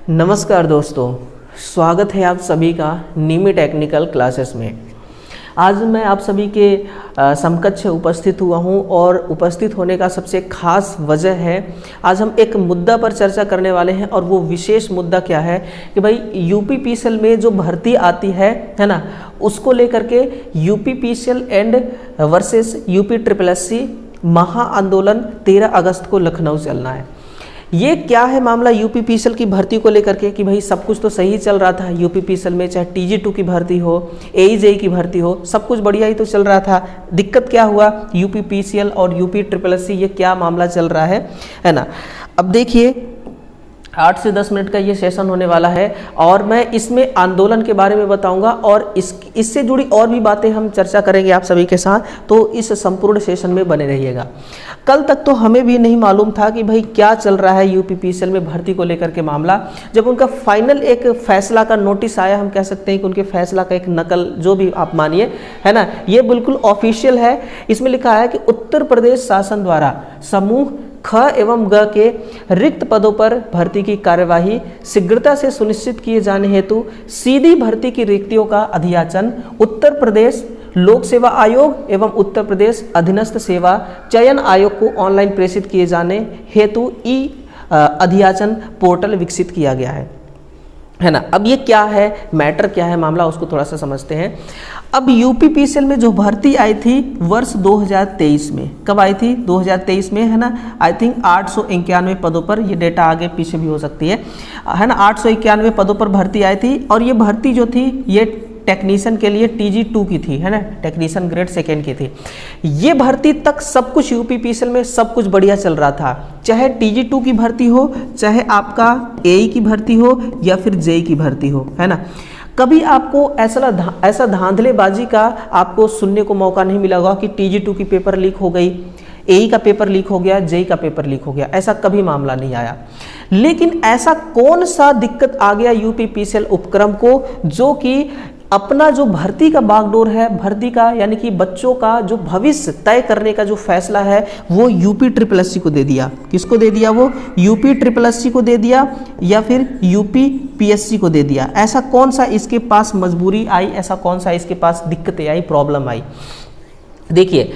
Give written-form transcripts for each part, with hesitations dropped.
नमस्कार दोस्तों, स्वागत है आप सभी का नीमी टेक्निकल क्लासेस में। आज मैं आप सभी के समकक्ष उपस्थित हुआ हूं और उपस्थित होने का सबसे खास वजह है, आज हम एक मुद्दा पर चर्चा करने वाले हैं। और वो विशेष मुद्दा क्या है कि भाई यूपीपीसीएल में जो भर्ती आती है ना, उसको लेकर के UPPCL and versus UP triple SC महाआंदोलन 13 अगस्त को लखनऊ चलना है। ये क्या है मामला यूपीपीसीएल की भर्ती को लेकर के कि भाई सब कुछ तो सही चल रहा था यूपीपीसीएल में, चाहे टीजी2 की भर्ती हो, एईजेई की भर्ती हो, सब कुछ बढ़िया ही तो चल रहा था। दिक्कत क्या हुआ, यूपीपीसीएल और यूपी ट्रिपल एससी ये क्या मामला चल रहा है ना। अब देखिए 8 से 10 मिनट का ये सेशन होने वाला है और मैं इसमें आंदोलन के बारे में बताऊंगा और इससे जुड़ी और भी बातें हम चर्चा करेंगे आप सभी के साथ, तो इस संपूर्ण सेशन में बने रहिएगा। कल तक तो हमें भी नहीं मालूम था कि भाई क्या चल रहा है यूपीपीसीएल में भर्ती को लेकर के मामला। जब उनका फाइनल एक फैसला का नोटिस आया, हम कह सकते हैं कि उनके फैसला का एक नकल, जो भी आप मानिए, है ना, ये बिल्कुल ऑफिशियल है। इसमें लिखा है कि उत्तर प्रदेश शासन द्वारा समूह ख एवं ग के रिक्त पदों पर भर्ती की कार्यवाही शीघ्रता से सुनिश्चित किए जाने हेतु सीधी भर्ती की रिक्तियों का अधियाचन उत्तर प्रदेश लोक सेवा आयोग एवं उत्तर प्रदेश अधीनस्थ सेवा चयन आयोग को ऑनलाइन प्रेषित किए जाने हेतु ई अधियाचन पोर्टल विकसित किया गया है ना। अब ये क्या है, मैटर क्या है, मामला उसको थोड़ा सा समझते हैं। अब यूपीपीसीएल में जो भर्ती आई थी वर्ष 2023 में, कब आई थी, 2023 में, है ना। आई थिंक 891 पदों पर, ये डेटा आगे पीछे भी हो सकती है ना। 891 पदों पर भर्ती आई थी और ये भर्ती जो थी ये टेक्नीशियन के लिए टीजी2 की थी, है ना, टेक्नीशियन ग्रेड 2 की थी। ये भर्ती तक सब कुछ यूपीपीसीएल में सब कुछ बढ़िया चल रहा था, चाहे टीजी2 की भर्ती हो, चाहे आपका एई की भर्ती हो या फिर जेई की भर्ती हो, है ना। कभी आपको ऐसा धांधलेबाजी का आपको सुनने को मौका नहीं मिला होगा कि टीजी2 की पेपर लीक हो गई, एई का पेपर लीक हो गया, जेई का पेपर लीक हो गया, ऐसा कभी मामला नहीं आया। लेकिन ऐसा कौन सा दिक्कत आ गया यूपीपीसीएल उपक्रम को, जो कि अपना जो भर्ती का बागडोर है, भर्ती का यानी कि बच्चों का जो भविष्य तय करने का जो फैसला है वो यूपी ट्रिपल एससी को दे दिया। किसको दे दिया, वो यूपी ट्रिपल एससी को दे दिया या फिर यूपी पीएससी को दे दिया। ऐसा कौन सा इसके पास मजबूरी आई, ऐसा कौन सा इसके पास दिक्कतें आई, प्रॉब्लम आई। देखिए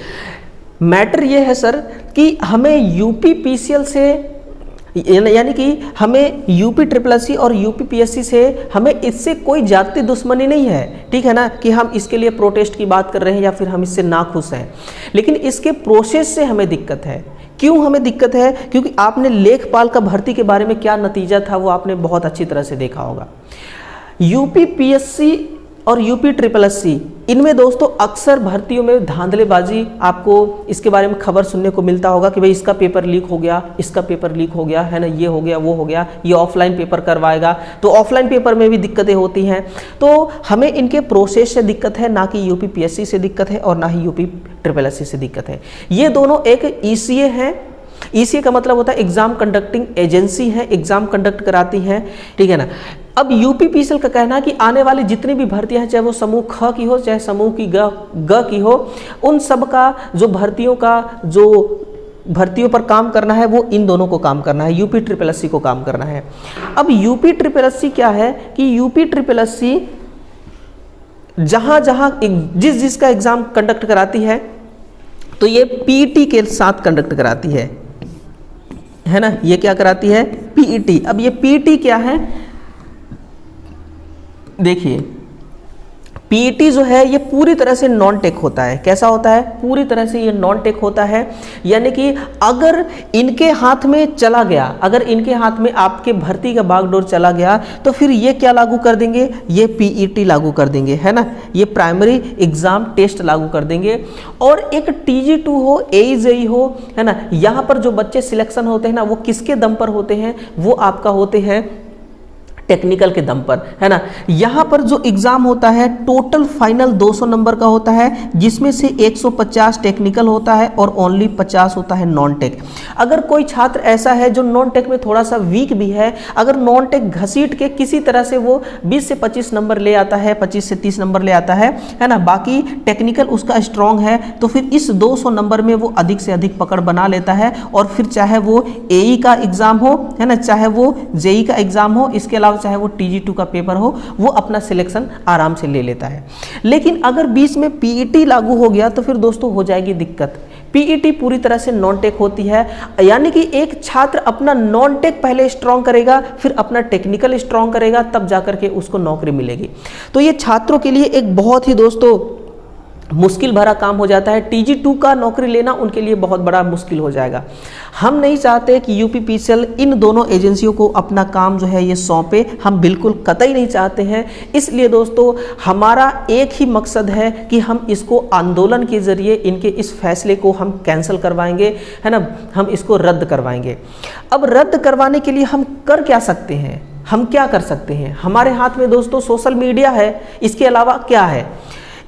मैटर ये है सर कि हमें यूपीपीसीएल से यानी कि हमें यूपी ट्रिपल एससी और यूपी पीएससी से हमें इससे कोई जाति दुश्मनी नहीं है, ठीक है ना, कि हम इसके लिए प्रोटेस्ट की बात कर रहे हैं या फिर हम इससे नाखुश हैं। लेकिन इसके प्रोसेस से हमें दिक्कत है। क्यों हमें दिक्कत है, क्योंकि आपने लेखपाल का भर्ती के बारे में क्या नतीजा था वो आपने बहुत अच्छी तरह से देखा होगा। यूपी पीएससी और यूपी ट्रिपल एससी, इनमें दोस्तों अक्सर भर्तियों में धांधलेबाजी, आपको इसके बारे में खबर सुनने को मिलता होगा कि भाई इसका पेपर लीक हो गया, इसका पेपर लीक हो गया, है ना, ये हो गया, वो हो गया, ये ऑफलाइन पेपर करवाएगा, तो ऑफलाइन पेपर में भी दिक्कतें होती हैं। तो हमें इनके प्रोसेस से दिक्कत है, ना कि यूपी पीएससी से दिक्कत है और ना ही यूपी ट्रिपल एससी से दिक्कत है। ये दोनों एक ईसीए हैं। ईसीए का मतलब होता है एग्जाम कंडक्टिंग एजेंसी है, एग्जाम कंडक्ट कराती हैं, ठीक है ना। अब यूपीपीसीएल का कहना है कि आने वाली जितनी भी भर्तियां हैं, चाहे वो समूह ख की हो, चाहे समूह की ग की हो, उन सब का जो भर्तियों पर काम करना है वो इन दोनों को काम करना है, यूपी ट्रिपल एससी को काम करना है। अब यूपी ट्रिपल एससी क्या है कि यूपी ट्रिपल एससी जहां जहां जिसका एग्जाम कंडक्ट कराती है तो ये पीईटी के साथ कंडक्ट कराती है ना, ये क्या कराती है, पीईटी। अब ये पीईटी क्या है, देखिए पीईटी जो है ये पूरी तरह से नॉन टेक होता है। कैसा होता है, पूरी तरह से ये नॉन टेक होता है। यानी कि अगर इनके हाथ में चला गया, अगर इनके हाथ में आपके भर्ती का बागडोर चला गया तो फिर ये क्या लागू कर देंगे, ये पीईटी लागू कर देंगे, है ना, ये प्राइमरी एग्जाम टेस्ट लागू कर देंगे। और एक टीजी2 हो, एईजेई हो, है ना, यहाँ पर जो बच्चे सिलेक्शन होते हैं ना, वो किसके दम पर होते हैं, वो आपका होते हैं टेक्निकल के दम पर, है ना। यहाँ पर जो एग्ज़ाम होता है टोटल फाइनल 200 नंबर का होता है, जिसमें से 150 टेक्निकल होता है और ओनली 50 होता है नॉन टेक। अगर कोई छात्र ऐसा है जो नॉन टेक में थोड़ा सा वीक भी है, अगर नॉन टेक घसीट के किसी तरह से वो 20 से 25 नंबर ले आता है, 25 से 30 नंबर ले आता है ना, बाकी टेक्निकल उसका स्ट्रॉन्ग है, तो फिर इस 200 नंबर में वो अधिक से अधिक पकड़ बना लेता है। और फिर चाहे वो एई का एग्ज़ाम हो, है ना, चाहे वो जेई का एग्ज़ाम हो, इसके अलावा चाहे वो TG2 का पेपर हो, वो अपना सिलेक्शन आराम से ले लेता है। लेकिन अगर बीच में पीईटी लागू हो गया तो फिर दोस्तों हो जाएगी दिक्कत। पीईटी पूरी तरह से नॉन टेक होती है, यानी कि एक छात्र अपना नॉन टेक पहले स्ट्रॉन्ग करेगा, फिर अपना टेक्निकल स्ट्रॉन्ग करेगा, तब जाकर के उसको नौकरी मिलेगी। तो ये छात्रों के लिए एक बहुत ही दोस्तों मुश्किल भरा काम हो जाता है। TG2 का नौकरी लेना उनके लिए बहुत बड़ा मुश्किल हो जाएगा। हम नहीं चाहते कि UPPCL इन दोनों एजेंसियों को अपना काम जो है ये सौंपे, हम बिल्कुल कतई नहीं चाहते हैं। इसलिए दोस्तों हमारा एक ही मकसद है कि हम इसको आंदोलन के ज़रिए इनके इस फैसले को हम कैंसिल करवाएंगे, है ना, हम इसको रद्द करवाएंगे। अब रद्द करवाने के लिए हम कर क्या सकते हैं, हम क्या कर सकते हैं? हमारे हाथ में दोस्तों सोशल मीडिया है, इसके अलावा क्या है?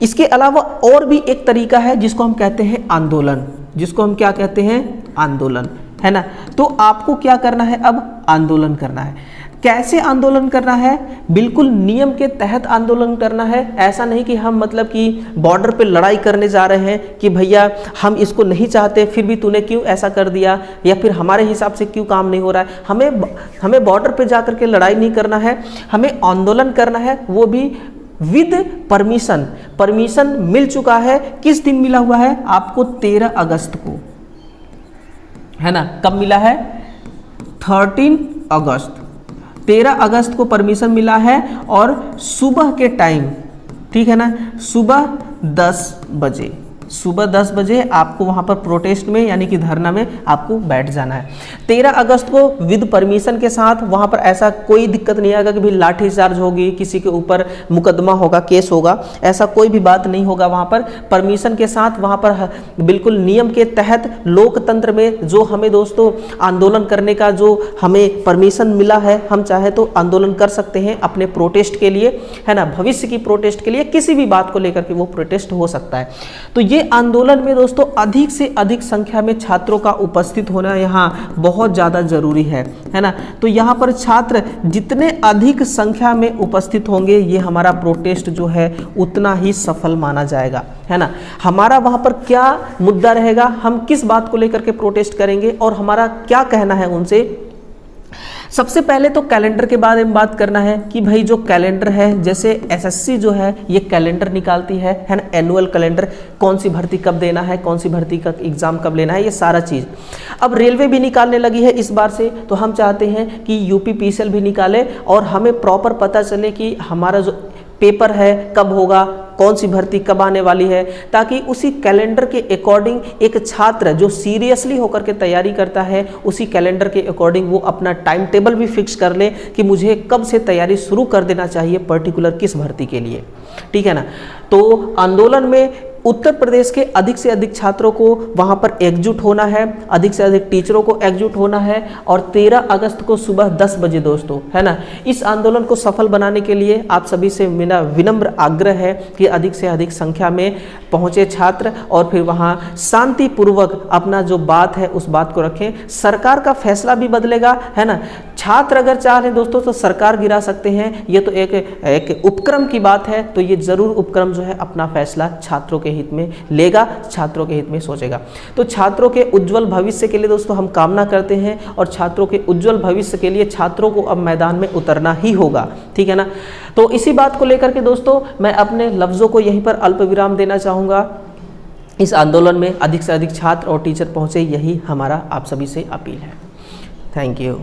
इसके अलावा और भी एक तरीका है जिसको हम कहते हैं आंदोलन, जिसको हम क्या कहते हैं? आंदोलन, है ना। तो आपको क्या करना है? अब आंदोलन करना है। कैसे आंदोलन करना है? बिल्कुल नियम के तहत आंदोलन करना है। ऐसा नहीं कि हम मतलब कि बॉर्डर पे लड़ाई करने जा रहे हैं कि भैया हम इसको नहीं चाहते फिर भी तूने क्यों ऐसा कर दिया, या फिर हमारे हिसाब से क्यों काम नहीं हो रहा है। हमें बॉर्डर पे जा कर के लड़ाई नहीं करना है, हमें आंदोलन करना है, वो भी विद परमिशन। परमिशन मिल चुका है। किस दिन मिला हुआ है आपको? 13 अगस्त को, है ना। कब मिला है? 13 अगस्त। 13 अगस्त को परमिशन मिला है और सुबह के टाइम, ठीक है ना, सुबह 10 बजे, सुबह 10 बजे आपको वहाँ पर प्रोटेस्ट में यानी कि धरना में आपको बैठ जाना है। 13 अगस्त को विद परमिशन के साथ वहाँ पर ऐसा कोई दिक्कत नहीं आएगा कि भाई लाठीचार्ज होगी, किसी के ऊपर मुकदमा होगा, केस होगा, ऐसा कोई भी बात नहीं होगा। वहाँ पर परमिशन के साथ, वहाँ पर बिल्कुल नियम के तहत, लोकतंत्र में जो हमें दोस्तों आंदोलन करने का जो हमें परमिशन मिला है, हम चाहे तो आंदोलन कर सकते हैं अपने प्रोटेस्ट के लिए, है ना, भविष्य की प्रोटेस्ट के लिए, किसी भी बात को लेकर के वो प्रोटेस्ट हो सकता है। तो ये आंदोलन में दोस्तों अधिक से अधिक संख्या में छात्रों का उपस्थित होना यहाँ बहुत ज़्यादा जरूरी है ना। तो यहाँ पर छात्र जितने अधिक संख्या में उपस्थित होंगे, ये हमारा प्रोटेस्ट जो है उतना ही सफल माना जाएगा, है ना। हमारा वहाँ पर क्या मुद्दा रहेगा, हम किस बात को लेकर के प्रोटेस्ट करेंगे और हमारा क्या कहना है उनसे। सबसे पहले तो कैलेंडर के बारे में बात करना है कि भाई जो कैलेंडर है, जैसे SSC जो है ये कैलेंडर निकालती है ना, एनुअल कैलेंडर, कौन सी भर्ती कब देना है, कौन सी भर्ती का एग्जाम कब लेना है, ये सारा चीज़। अब रेलवे भी निकालने लगी है इस बार से, तो हम चाहते हैं कि UPPCL भी निकाले और हमें प्रॉपर पता चले कि हमारा जो पेपर है कब होगा, कौन सी भर्ती कब आने वाली है, ताकि उसी कैलेंडर के अकॉर्डिंग एक छात्र जो सीरियसली होकर के तैयारी करता है, उसी कैलेंडर के अकॉर्डिंग वो अपना टाइम टेबल भी फिक्स कर ले कि मुझे कब से तैयारी शुरू कर देना चाहिए पर्टिकुलर किस भर्ती के लिए, ठीक है ना। तो आंदोलन में उत्तर प्रदेश के अधिक से अधिक छात्रों को वहाँ पर एकजुट होना है, अधिक से अधिक टीचरों को एकजुट होना है और 13 अगस्त को सुबह 10 बजे दोस्तों, है ना, इस आंदोलन को सफल बनाने के लिए आप सभी से मेरा विनम्र आग्रह है कि अधिक से अधिक संख्या में पहुँचे छात्र और फिर वहाँ शांतिपूर्वक अपना जो बात है उस बात को रखें। सरकार का फैसला भी बदलेगा, है ना। छात्र अगर चाह रहे दोस्तों तो सरकार गिरा सकते हैं, ये तो एक उपक्रम की बात है। तो ये जरूर उपक्रम जो है अपना फैसला छात्रों के हित में लेगा, छात्रों के हित में सोचेगा। तो छात्रों के उज्जवल भविष्य के लिए दोस्तों हम कामना करते हैं और छात्रों के उज्जवल भविष्य के लिए छात्रों को अब मैदान में उतरना ही होगा, ठीक है ना। तो इसी बात को लेकर के दोस्तों मैं अपने लफ्ज़ों को यहीं पर अल्प विराम देना चाहूँगा। इस आंदोलन में अधिक से अधिक छात्र और टीचर पहुँचे, यही हमारा आप सभी से अपील है। Thank you.